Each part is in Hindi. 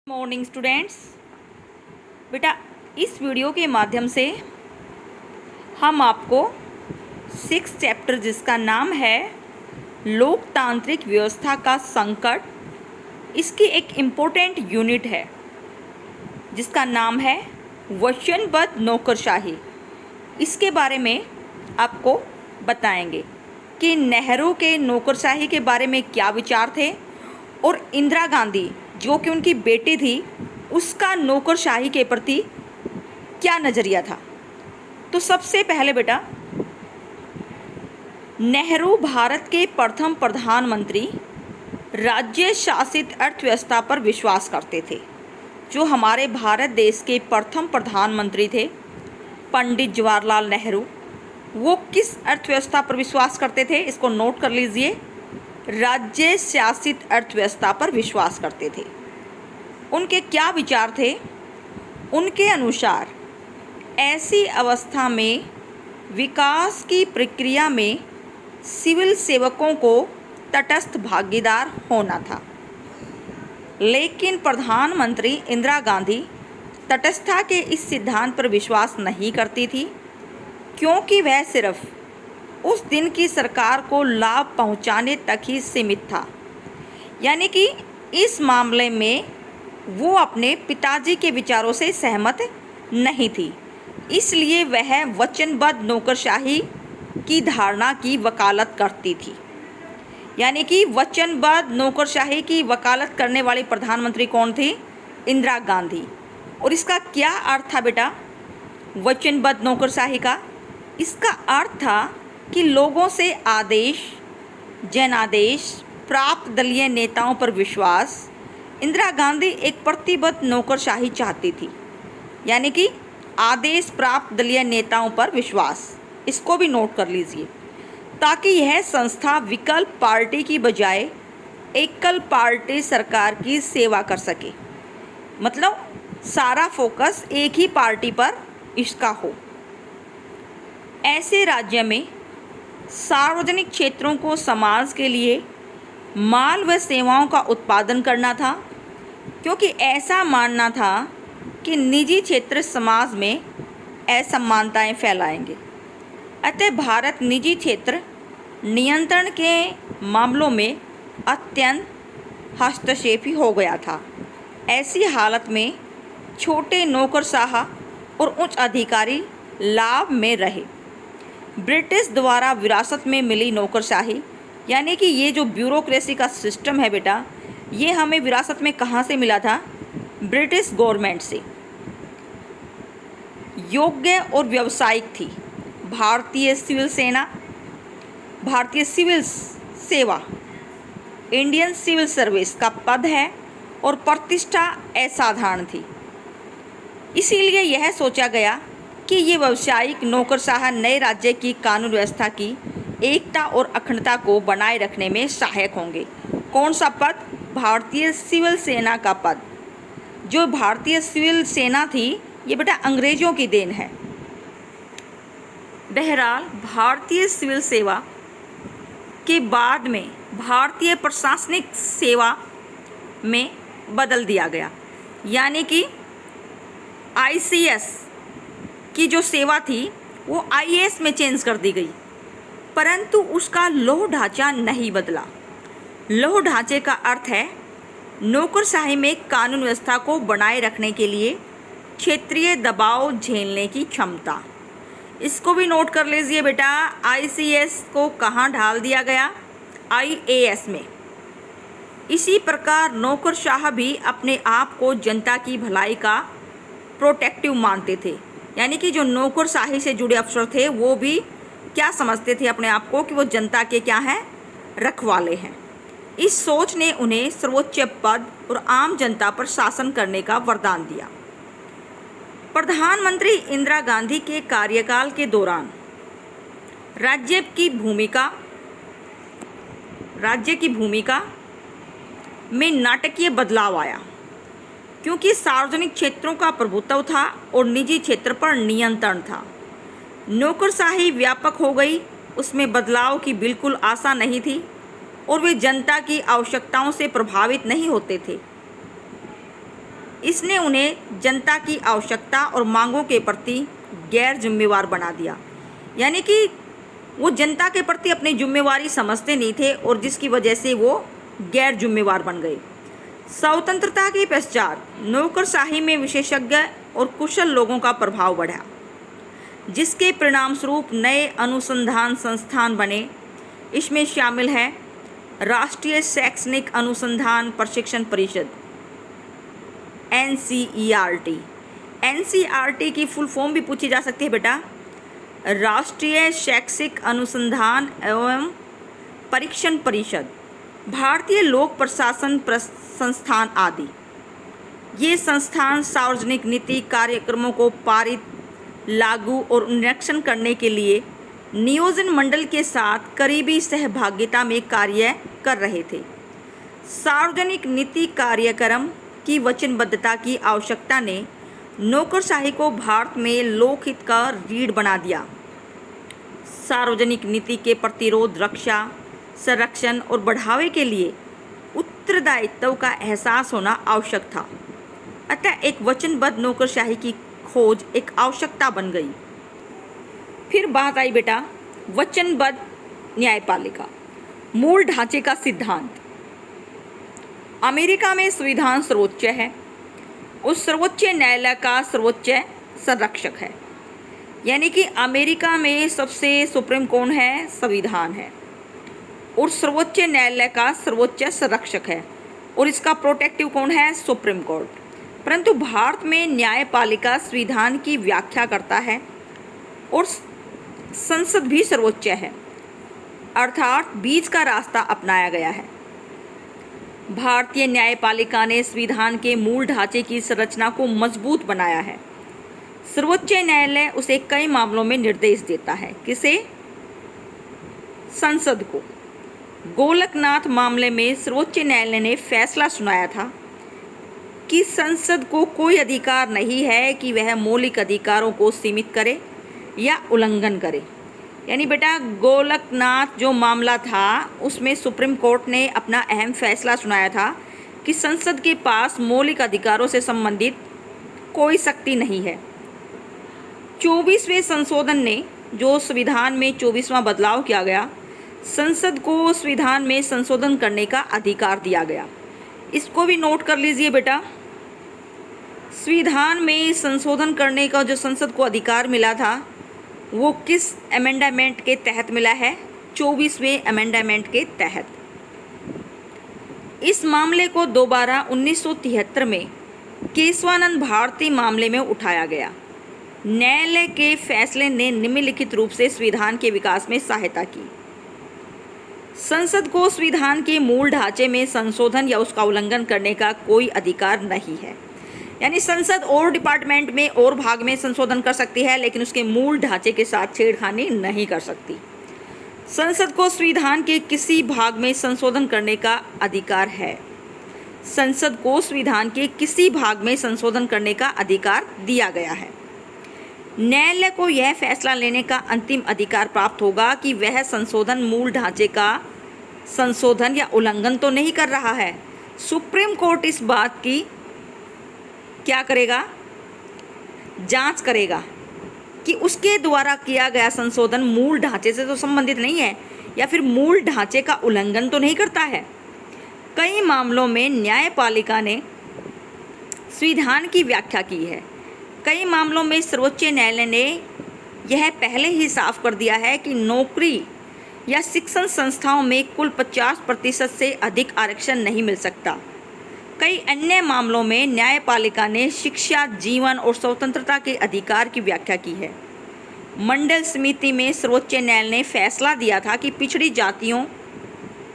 Morning students. बेटा, इस वीडियो के माध्यम से हम आपको 6 चैप्टर जिसका नाम है लोकतांत्रिक व्यवस्था का संकट, इसकी एक इम्पोर्टेंट यूनिट है जिसका नाम है वचनबद्ध नौकरशाही। इसके बारे में आपको बताएंगे कि नेहरू के नौकरशाही के बारे में क्या विचार थे और इंदिरा गांधी जो कि उनकी बेटी थी उसका नौकरशाही के प्रति क्या नज़रिया था। तो सबसे पहले बेटा, नेहरू भारत के प्रथम प्रधानमंत्री राज्य शासित अर्थव्यवस्था पर विश्वास करते थे। जो हमारे भारत देश के प्रथम प्रधानमंत्री थे पंडित जवाहरलाल नेहरू, वो किस अर्थव्यवस्था पर विश्वास करते थे? इसको नोट कर लीजिए, राज्य शासित अर्थव्यवस्था पर विश्वास करते थे। उनके क्या विचार थे? उनके अनुसार ऐसी अवस्था में विकास की प्रक्रिया में सिविल सेवकों को तटस्थ भागीदार होना था। लेकिन प्रधानमंत्री इंदिरा गांधी तटस्थता के इस सिद्धांत पर विश्वास नहीं करती थी, क्योंकि वह सिर्फ उस दिन की सरकार को लाभ पहुंचाने तक ही सीमित था। यानी कि इस मामले में वो अपने पिताजी के विचारों से सहमत नहीं थी, इसलिए वह वचनबद्ध नौकरशाही की धारणा की वकालत करती थी। यानी कि वचनबद्ध नौकरशाही की वकालत करने वाली प्रधानमंत्री कौन थी? इंदिरा गांधी। और इसका क्या अर्थ था बेटा वचनबद्ध नौकरशाही का? इसका अर्थ था कि लोगों से आदेश, जनादेश प्राप्त दलीय नेताओं पर विश्वास। इंदिरा गांधी एक प्रतिबद्ध नौकरशाही चाहती थी, यानी कि आदेश प्राप्त दलीय नेताओं पर विश्वास। इसको भी नोट कर लीजिए, ताकि यह संस्था विकल्प पार्टी की बजाय एकल पार्टी सरकार की सेवा कर सके। मतलब सारा फोकस एक ही पार्टी पर इसका हो। ऐसे राज्य में सार्वजनिक क्षेत्रों को समाज के लिए माल व सेवाओं का उत्पादन करना था, क्योंकि ऐसा मानना था कि निजी क्षेत्र समाज में असमानताएं फैलाएंगे। अतः भारत निजी क्षेत्र नियंत्रण के मामलों में अत्यंत हस्तक्षेपी हो गया था। ऐसी हालत में छोटे नौकरशाह और उच्च अधिकारी लाभ में रहे। ब्रिटिश द्वारा विरासत में मिली नौकरशाही, यानी कि ये जो ब्यूरोक्रेसी का सिस्टम है बेटा, ये हमें विरासत में कहाँ से मिला था? ब्रिटिश गवर्नमेंट से। योग्य और व्यावसायिक थी। भारतीय सिविल सेना, भारतीय सिविल सेवा, इंडियन सिविल सर्विस का पद है और प्रतिष्ठा असाधारण थी। इसीलिए यह सोचा गया कि ये व्यावसायिक नौकरशाह नए राज्य की कानून व्यवस्था की एकता और अखंडता को बनाए रखने में सहायक होंगे। कौन सा पद? भारतीय सिविल सेना का पद। जो भारतीय सिविल सेना थी ये बेटा अंग्रेजों की देन है। बहरहाल भारतीय सिविल सेवा के बाद में भारतीय प्रशासनिक सेवा में बदल दिया गया, यानी कि आईसीएस की जो सेवा थी वो आईएएस में चेंज कर दी गई, परंतु उसका लौह ढांचा नहीं बदला। लौह ढांचे का अर्थ है नौकरशाही में कानून व्यवस्था को बनाए रखने के लिए क्षेत्रीय दबाव झेलने की क्षमता। इसको भी नोट कर लीजिए बेटा, आईसीएस को कहाँ ढाल दिया गया? आईएएस में। इसी प्रकार नौकरशाह भी अपने आप को जनता की भलाई का प्रोटेक्टिव मानते थे, यानी कि जो नौकरशाही से जुड़े अफसर थे वो भी क्या समझते थे अपने आप को कि वो जनता के क्या हैं? रखवाले हैं। इस सोच ने उन्हें सर्वोच्च पद और आम जनता पर शासन करने का वरदान दिया। प्रधानमंत्री इंदिरा गांधी के कार्यकाल के दौरान राज्य की भूमिका में नाटकीय बदलाव आया, क्योंकि सार्वजनिक क्षेत्रों का प्रभुत्व था और निजी क्षेत्र पर नियंत्रण था। नौकरशाही व्यापक हो गई, उसमें बदलाव की बिल्कुल आशा नहीं थी और वे जनता की आवश्यकताओं से प्रभावित नहीं होते थे। इसने उन्हें जनता की आवश्यकता और मांगों के प्रति गैर जिम्मेवार बना दिया। यानी कि वो जनता के प्रति अपनी जिम्मेवारी समझते नहीं थे और जिसकी वजह से वो गैर जिम्मेवार बन गए। स्वतंत्रता के पश्चात नौकरशाही में विशेषज्ञ और कुशल लोगों का प्रभाव बढ़ा, जिसके परिणाम स्वरूप नए अनुसंधान संस्थान बने। इसमें शामिल है राष्ट्रीय शैक्षणिक अनुसंधान प्रशिक्षण परिषद NCERT। NCERT की फुल फॉर्म भी पूछी जा सकती है बेटा, राष्ट्रीय शैक्षिक अनुसंधान एवं परीक्षण परिषद, भारतीय लोक प्रशासन संस्थान आदि। ये संस्थान सार्वजनिक नीति कार्यक्रमों को पारित, लागू और निरीक्षण करने के लिए नियोजन मंडल के साथ करीबी सहभागिता में कार्य कर रहे थे। सार्वजनिक नीति कार्यक्रम की वचनबद्धता की आवश्यकता ने नौकरशाही को भारत में लोकहित का रीढ़ बना दिया। सार्वजनिक नीति के प्रतिरोध, रक्षा, संरक्षण और बढ़ावे के लिए उत्तरदायित्व का एहसास होना आवश्यक था। अतः एक वचनबद्ध नौकरशाही की खोज एक आवश्यकता बन गई। फिर बात आई बेटा वचनबद्ध न्यायपालिका, मूल ढांचे का सिद्धांत। अमेरिका में संविधान सर्वोच्च है, उस सर्वोच्च न्यायालय का सर्वोच्च संरक्षक है। यानी कि अमेरिका में सबसे सुप्रीम कौन है? संविधान है, और सर्वोच्च न्यायालय का सर्वोच्च संरक्षक है, और इसका प्रोटेक्टिव कौन है? Supreme court. परंतु भारत में न्यायपालिका संविधान की व्याख्या करता है और संसद भी सर्वोच्च है, अर्थात बीच का रास्ता अपनाया गया है। भारतीय न्यायपालिका ने संविधान के मूल ढांचे की संरचना को मजबूत बनाया है। सर्वोच्च न्यायालय उसे कई मामलों में निर्देश देता है। किसे? संसद को। गोलकनाथ मामले में सर्वोच्च न्यायालय ने फैसला सुनाया था कि संसद को कोई अधिकार नहीं है कि वह मौलिक अधिकारों को सीमित करे या उल्लंघन करे। यानी बेटा गोलकनाथ जो मामला था उसमें सुप्रीम कोर्ट ने अपना अहम फैसला सुनाया था कि संसद के पास मौलिक अधिकारों से संबंधित कोई शक्ति नहीं है। 24वें संशोधन ने जो संविधान में 24वां बदलाव किया गया, संसद को संविधान में संशोधन करने का अधिकार दिया गया। इसको भी नोट कर लीजिए बेटा। संविधान में संशोधन करने का जो संसद को अधिकार मिला था वो किस अमेंडमेंट के तहत मिला है? 24वें अमेंडमेंट के तहत। इस मामले को दोबारा 1973 में केशवानंद भारती मामले में उठाया गया। न्यायालय के फैसले ने निम्नलिखित रूप से संविधान के विकास में सहायता की। संसद को संविधान के मूल ढांचे में संशोधन या उसका उल्लंघन करने का कोई अधिकार नहीं है। यानी संसद और डिपार्टमेंट में और भाग में संशोधन कर सकती है, लेकिन उसके मूल ढांचे के साथ छेड़खानी नहीं कर सकती। संसद को संविधान के किसी भाग में संशोधन करने का अधिकार है। संसद को संविधान के किसी भाग में संशोधन करने का अधिकार दिया गया है। न्यायालय को यह फैसला लेने का अंतिम अधिकार प्राप्त होगा कि वह संशोधन मूल ढांचे का संशोधन या उल्लंघन तो नहीं कर रहा है। सुप्रीम कोर्ट इस बात की क्या करेगा? जांच करेगा कि उसके द्वारा किया गया संशोधन मूल ढांचे से तो संबंधित नहीं है या फिर मूल ढांचे का उल्लंघन तो नहीं करता है। कई मामलों में न्यायपालिका ने संविधान की व्याख्या की है। कई मामलों में सर्वोच्च न्यायालय ने यह पहले ही साफ कर दिया है कि नौकरी या शिक्षण संस्थाओं में कुल 50% से अधिक आरक्षण नहीं मिल सकता। कई अन्य मामलों में न्यायपालिका ने शिक्षा, जीवन और स्वतंत्रता के अधिकार की व्याख्या की है। मंडल समिति में सर्वोच्च न्यायालय ने फैसला दिया था कि पिछड़ी जातियों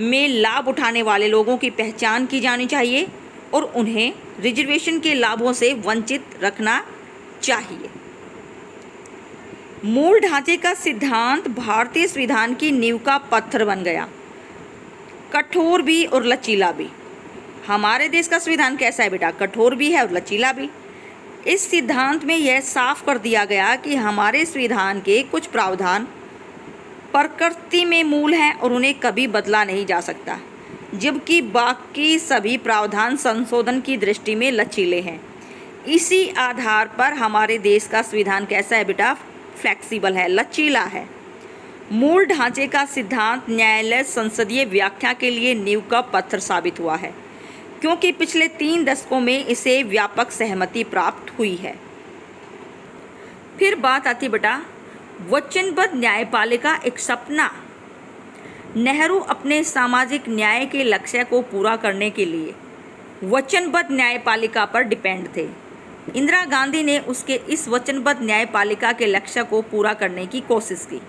में लाभ उठाने वाले लोगों की पहचान की जानी चाहिए और उन्हें रिजर्वेशन के लाभों से वंचित रखना चाहिए। मूल ढांचे का सिद्धांत भारतीय संविधान की नींव का पत्थर बन गया, कठोर भी और लचीला भी। हमारे देश का संविधान कैसा है बेटा? कठोर भी है और लचीला भी। इस सिद्धांत में यह साफ कर दिया गया कि हमारे संविधान के कुछ प्रावधान प्रकृति में मूल हैं और उन्हें कभी बदला नहीं जा सकता। जबकि बाकी सभी प्रावधान संशोधन की दृष्टि में लचीले हैं। इसी आधार पर हमारे देश का संविधान कैसा है बेटा? फ्लेक्सिबल है, लचीला है। मूल ढांचे का सिद्धांत न्यायालय संसदीय व्याख्या के लिए नींव का पत्थर साबित हुआ है, क्योंकि पिछले 3 दशकों में इसे व्यापक सहमति प्राप्त हुई है। फिर बात आती बेटा वचनबद्ध न्यायपालिका एक सपना। नेहरू अपने सामाजिक न्याय के लक्ष्य को पूरा करने के लिए वचनबद्ध न्यायपालिका पर डिपेंड थे। इंदिरा गांधी ने उसके इस वचनबद्ध न्यायपालिका के लक्ष्य को पूरा करने की कोशिश की।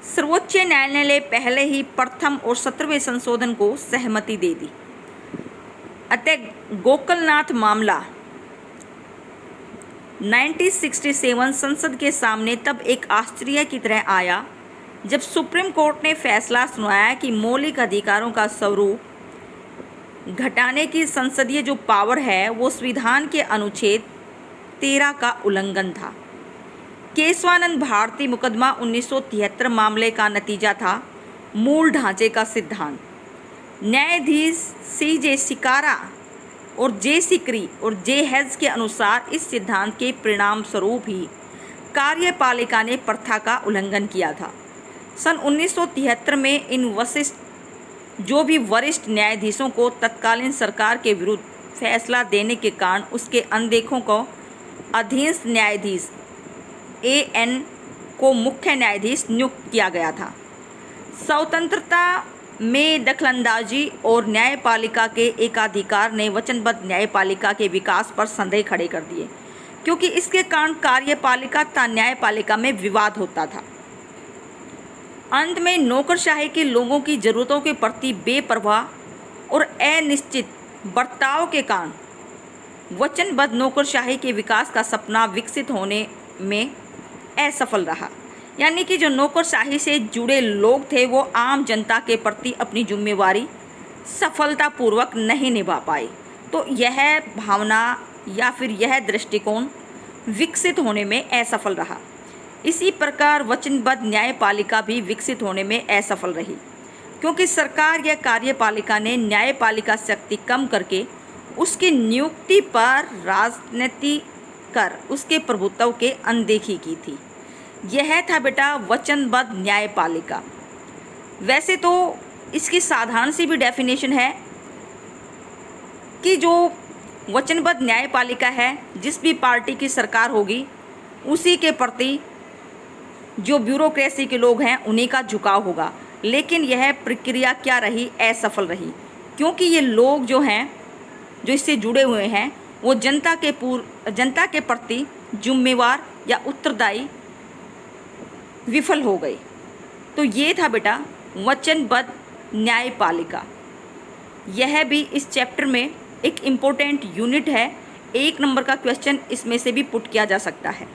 सर्वोच्च न्यायालय ने पहले ही प्रथम और 17वें संशोधन को सहमति दे दी। अतः गोकलनाथ मामला 1967 संसद के सामने तब एक आश्चर्य की तरह आया जब सुप्रीम कोर्ट ने फैसला सुनाया कि मौलिक अधिकारों का स्वरूप घटाने की संसदीय जो पावर है वो संविधान के अनुच्छेद 13 का उल्लंघन था। केशवानंद भारती मुकदमा 1973 मामले का नतीजा था मूल ढांचे का सिद्धांत। न्यायाधीश CJ सिकारा और J सिकरी और J हेज के अनुसार इस सिद्धांत के परिणाम स्वरूप ही कार्यपालिका ने प्रथा का उल्लंघन किया था। सन 1973 में इन जो भी वरिष्ठ न्यायाधीशों को तत्कालीन सरकार के विरुद्ध फैसला देने के कारण उसके अनदेखों को अधीनस्थ न्यायाधीश AN को मुख्य न्यायाधीश नियुक्त किया गया था। स्वतंत्रता में दखलंदाजी और न्यायपालिका के एकाधिकार ने वचनबद्ध न्यायपालिका के विकास पर संदेह खड़े कर दिए, क्योंकि इसके कारण कार्यपालिका तथा न्यायपालिका में विवाद होता था। अंत में नौकरशाही के लोगों की ज़रूरतों के प्रति बेपरवाह और अनिश्चित बर्ताव के कारण वचनबद्ध नौकरशाही के विकास का सपना विकसित होने में असफल रहा। यानी कि जो नौकरशाही से जुड़े लोग थे वो आम जनता के प्रति अपनी जिम्मेवारी सफलतापूर्वक नहीं निभा पाए। तो यह भावना या फिर यह दृष्टिकोण विकसित होने में असफल रहा। इसी प्रकार वचनबद्ध न्यायपालिका भी विकसित होने में असफल रही, क्योंकि सरकार या कार्यपालिका ने न्यायपालिका शक्ति कम करके उसकी नियुक्ति पर राजनीति कर उसके प्रभुत्व के अनदेखी की थी। यह था बेटा वचनबद्ध न्यायपालिका। वैसे तो इसकी साधारण सी भी डेफिनेशन है कि जो वचनबद्ध न्यायपालिका है, जिस भी पार्टी की सरकार होगी उसी के प्रति जो ब्यूरोक्रेसी के लोग हैं उन्हीं का झुकाव होगा। लेकिन यह प्रक्रिया क्या रही? असफल रही, क्योंकि ये लोग जो हैं जो इससे जुड़े हुए हैं वो जनता के प्रति जिम्मेवार या उत्तरदायी विफल हो गए। तो ये था बेटा वचनबद्ध न्यायपालिका। यह भी इस चैप्टर में एक इम्पोर्टेंट यूनिट है। 1 नंबर का क्वेश्चन इसमें से भी पुट किया जा सकता है।